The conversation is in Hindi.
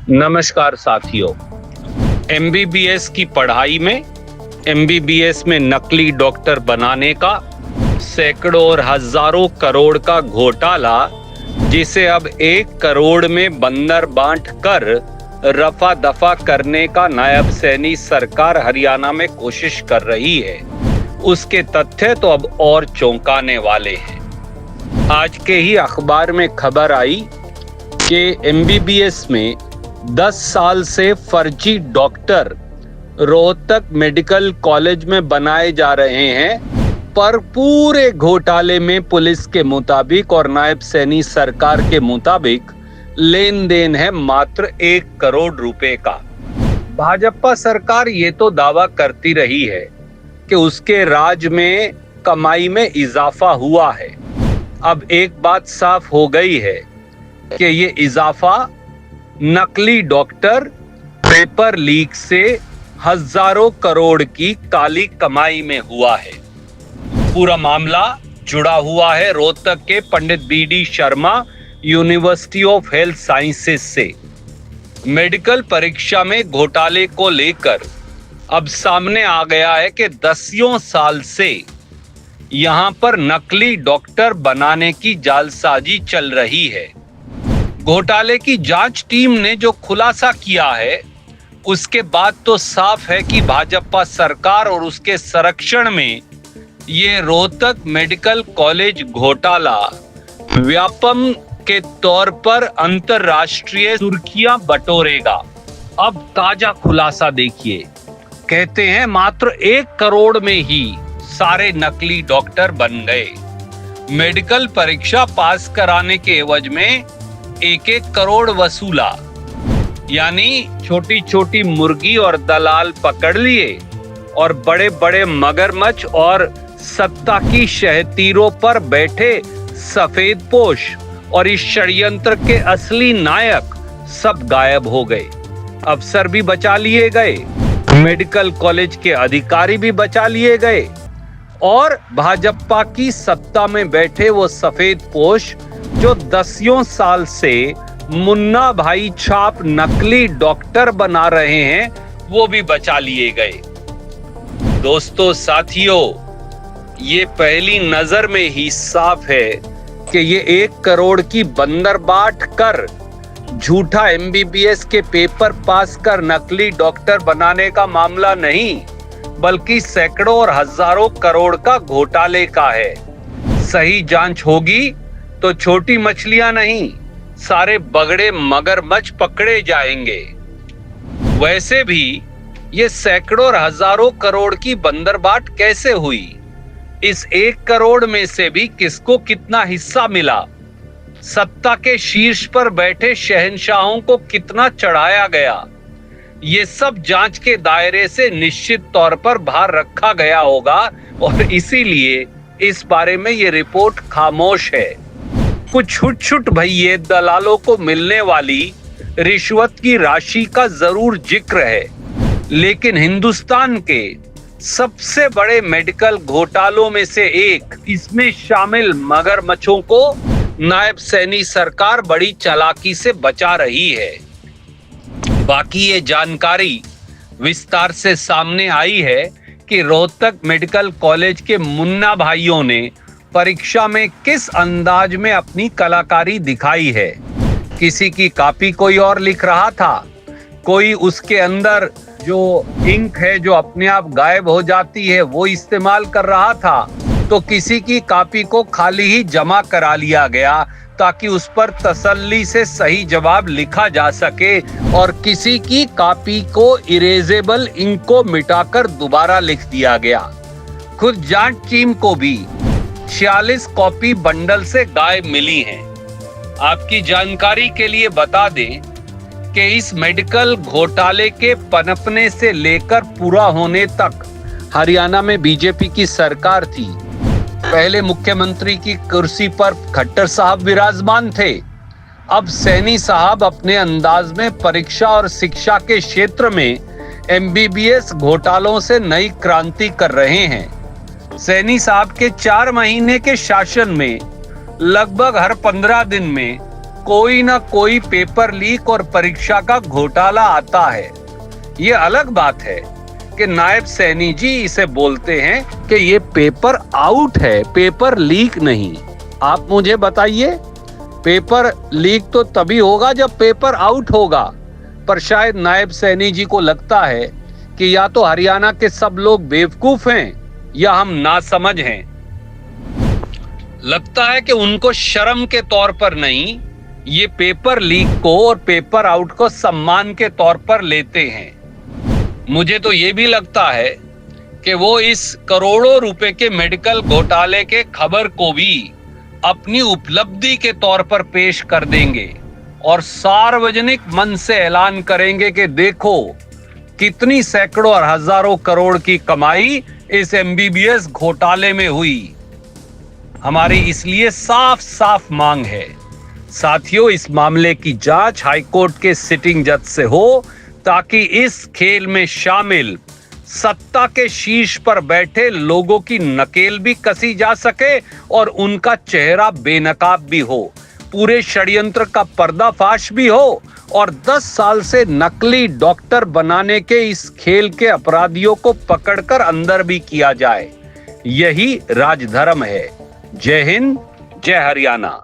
नमस्कार साथियों। एमबीबीएस की पढ़ाई में एमबीबीएस में नकली डॉक्टर बनाने का सैकड़ों और हजारों करोड़ का घोटाला, जिसे अब 1 करोड़ में बंदर बांट कर रफा दफा करने का नायब सैनी सरकार हरियाणा में कोशिश कर रही है, उसके तथ्य तो अब और चौंकाने वाले हैं। आज के ही अखबार में खबर आई कि एमबीबीएस में 10 साल से फर्जी डॉक्टर रोहतक मेडिकल कॉलेज में बनाए जा रहे हैं, पर पूरे घोटाले में पुलिस के मुताबिक और नायब सैनी सरकार के मुताबिक लेन देन है मात्र 1 करोड़ रुपए का। भाजपा सरकार ये तो दावा करती रही है कि उसके राज में कमाई में इजाफा हुआ है। अब एक बात साफ हो गई है कि ये इजाफा नकली डॉक्टर, पेपर लीक से हजारों करोड़ की काली कमाई में हुआ है। पूरा मामला जुड़ा हुआ है रोहतक के Pandit BD Sharma university of health sciences से। मेडिकल परीक्षा में घोटाले को लेकर अब सामने आ गया है कि 10 साल से यहां पर नकली डॉक्टर बनाने की जालसाजी चल रही है। घोटाले की जांच टीम ने जो खुलासा किया है, उसके बाद तो साफ है कि भाजपा सरकार और उसके संरक्षण में ये रोहतक मेडिकल कॉलेज घोटाला व्यापम के तौर पर अंतरराष्ट्रीय सुर्खियां बटोरेगा। अब ताजा खुलासा देखिए। कहते हैं मात्र 1 करोड़ में ही सारे नकली डॉक्टर बन गए। मेडिकल परीक्षा पास कराने के एवज में 1-1 करोड़ वसूला, यानी छोटी छोटी मुर्गी और दलाल पकड़ लिए और बड़े बड़े मगरमच्छ और सत्ता की शहतीरों पर बैठे सफेदपोश और इस षड्यंत्र के असली नायक सब गायब हो गए। अफसर भी बचा लिए गए, मेडिकल कॉलेज के अधिकारी भी बचा लिए गए और भाजपा की सत्ता में बैठे वो सफेदपोश जो 10 साल से मुन्ना भाई छाप नकली डॉक्टर बना रहे हैं, वो भी बचा लिए गए। दोस्तों साथियों, ये पहली नजर में ही साफ है कि ये 1 करोड़ की बंदर बाट कर झूठा एमबीबीएस के पेपर पास कर नकली डॉक्टर बनाने का मामला नहीं, बल्कि सैकड़ों और हजारों करोड़ का घोटाले का है। सही जांच होगी तो छोटी मछलियां नहीं, सारे बगड़े मगरमच्छ पकड़े जाएंगे। वैसे भी ये सैकड़ों और हजारों करोड़ की बंदरबाट कैसे हुई? इस 1 करोड़ में से भी किसको कितना हिस्सा मिला? सत्ता के शीर्ष पर बैठे शहंशाहों को कितना चढ़ाया गया? ये सब जांच के दायरे से निश्चित तौर पर बाहर रखा गया होगा और इसीलिए इस बारे में ये रिपोर्ट खामोश है। कुछ छुट भैये दलालों को मिलने वाली रिश्वत की राशि का जरूर जिक्र है, लेकिन हिंदुस्तान के सबसे बड़े मेडिकल घोटालों में से एक, इसमें शामिल मगरमच्छों को नायब सैनी सरकार बड़ी चालाकी से बचा रही है। बाकी ये जानकारी विस्तार से सामने आई है कि रोहतक मेडिकल कॉलेज के मुन्ना भाइयों ने परीक्षा में किस अंदाज में अपनी कलाकारी दिखाई है। किसी की कॉपी कोई और लिख रहा था, कोई उसके अंदर जो इंक है जो अपने आप गायब हो जाती है वो इस्तेमाल कर रहा था, तो किसी की कॉपी को खाली ही जमा करा लिया गया ताकि उस पर तसल्ली से सही जवाब लिखा जा सके, और किसी की कॉपी को इरेजेबल इंक को मिटाकर दोबारा लिख दिया गया। खुद जांच टीम को भी 46 कॉपी बंडल से गायब मिली हैं। आपकी जानकारी के लिए बता दें कि इस मेडिकल घोटाले के पनपने से लेकर पूरा होने तक हरियाणा में बीजेपी की सरकार थी। पहले मुख्यमंत्री की कुर्सी पर खट्टर साहब विराजमान थे। अब सैनी साहब अपने अंदाज में परीक्षा और शिक्षा के क्षेत्र में एमबीबीएस घोटालों से नई क्रांति कर रहे हैं। सैनी साहब के 4 महीने के शासन में लगभग हर 15 दिन में कोई ना कोई पेपर लीक और परीक्षा का घोटाला आता है। ये अलग बात है कि नायब सैनी जी इसे बोलते हैं कि ये पेपर आउट है, पेपर लीक नहीं। आप मुझे बताइए, पेपर लीक तो तभी होगा जब पेपर आउट होगा। पर शायद नायब सैनी जी को लगता है कि या तो हरियाणा के सब लोग बेवकूफ हैं या हम नासमझ हैं। लगता है कि उनको शर्म के तौर पर नहीं, ये पेपर लीक को और पेपर आउट को सम्मान के तौर पर लेते हैं। मुझे तो ये भी लगता है कि वो इस करोड़ों रुपए के मेडिकल घोटाले के खबर को भी अपनी उपलब्धि के तौर पर पेश कर देंगे और सार्वजनिक मन से ऐलान करेंगे कि देखो कितनी सैकड़ों और हजारों करोड़ की कमाई इस एमबीबीएस घोटाले में हुई। हमारी इसलिए साफ साफ मांग है साथियों, इस मामले की जांच हाईकोर्ट के सिटिंग जज से हो, ताकि इस खेल में शामिल सत्ता के शीर्ष पर बैठे लोगों की नकेल भी कसी जा सके और उनका चेहरा बेनकाब भी हो, पूरे षड्यंत्र का पर्दाफाश भी हो और 10 साल से नकली डॉक्टर बनाने के इस खेल के अपराधियों को पकड़कर अंदर भी किया जाए। यही राजधर्म है। जय हिंद, जय हरियाणा।